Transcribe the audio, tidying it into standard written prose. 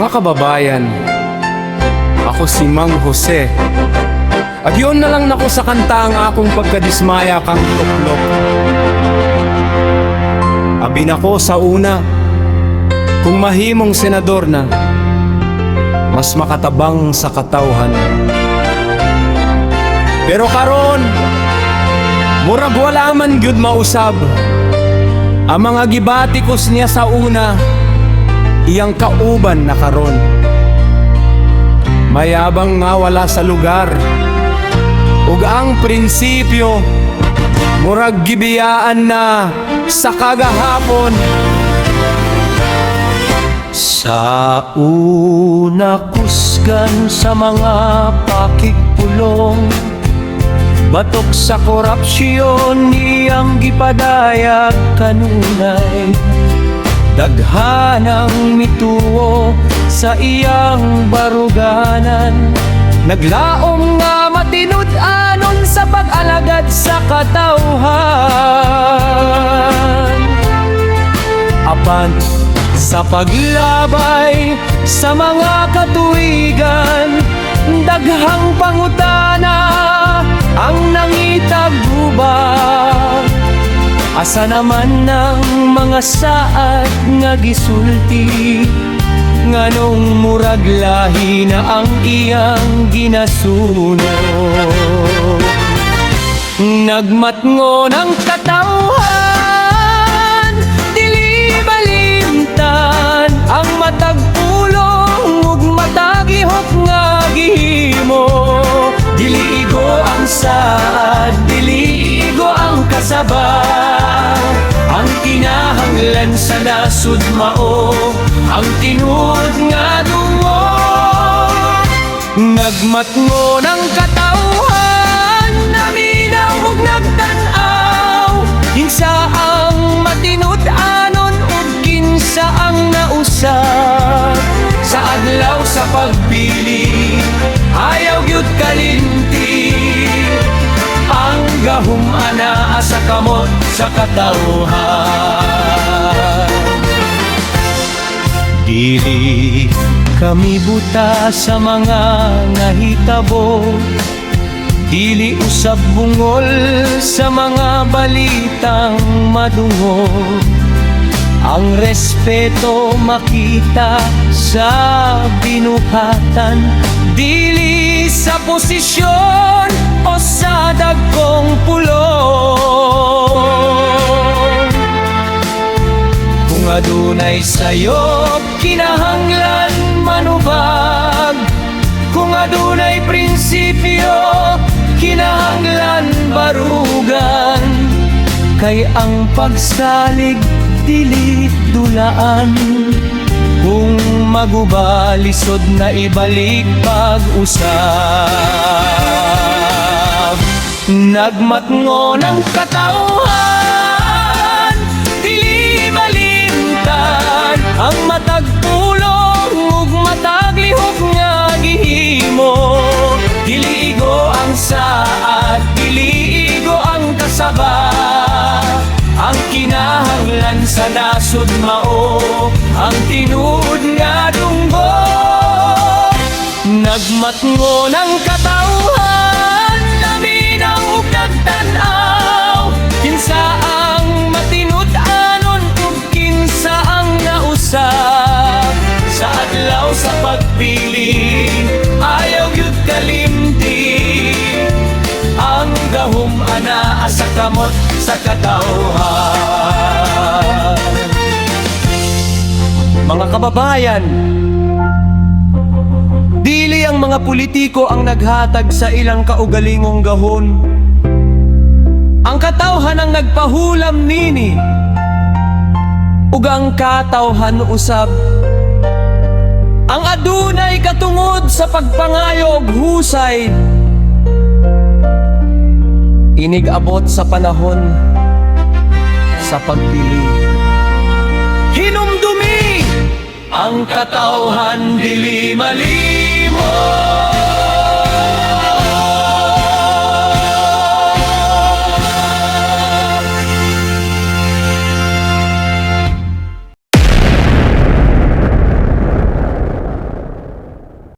Mga kababayan, ako si Mang Jose. At yun na lang nako sa kanta ang akong pagkadismaya kang tuklok. Abin ako sa una, kung mahimong senador na, mas makatabang sa katawhan. Pero karon, murag wala man gyud mausab. Ang mga gibatikos niya sa una, iyang kauban na karon. Mayabang nga wala sa lugar, ug ang prinsipyo murag gibiyaan na sa kagahapon. Sa una kusgan sa mga pakikpulong, batok sa korupsyon niyang gipadayag kanunay. Daghanang mituo sa iyang baruganan, naglaom nga matinud-anon sa pag-alagad sa katawhan. Apan sa paglabay sa mga katuigan, daghang pangutana ang nangitag guba. Asa naman ng mga saad nga gisulti, nganong murag lahi na ang iyang ginasuno. Nagmatngon ang katawhan, dili balimtan ang matag pulong ug matag ihok nga gihimo. Dili igo ang saad, dili igo ang kasaba. Ang kinahanglan sa nasud mao ang tinud nga dungo. Nagmatngon ang katawhan, naminaw ug nagtan-aw, kinsa ang matinud-anon ug kinsa ang nausab. Sa adlaw sa pagpili, ayaw gyud kalinti ang gahum ana sa kamot sa katawhan. Dili kami buta sa mga nahitabo, dili usab bungol sa mga balitang madungo. Ang respeto makita sa binuhatan, dili sa posisyon o sa dagkong pulong. Kung adunay sayop, kinahanglan manubag. Kung adunay prinsipyo, kinahanglan barugan. Kay ang pagsalig dili dulaan, kung magubalisod na ibalik pag-usab. Nagmatngon ang katawhan, dili malimtan ang matag pulong ug matag lihok nga gihimo. Dili igo ang saad, dili igo ang kasaba. Ang kinahanglan sa nasud mao ang tinud nga dunggo. Nagmatngon ang katawhan, naminaw ug nagtan-aw, kinsa ang matinud-anon ug kinsa ang nausab. Sa adlaw sa pagpili, ayaw gyud kalimti ang gahum ana sa kamot sa katawhan. Mga kababayan, dili ang mga politiko ang naghatag sa ilang kaugalingong gahon. Ang katawhan ang nagpahulam nini, ug ang katawhan usab ang adunay katungod sa pagpangayo og husay. Inig-abot sa panahon sa pagpili, hinumdumi ang katawhan, dili malimo.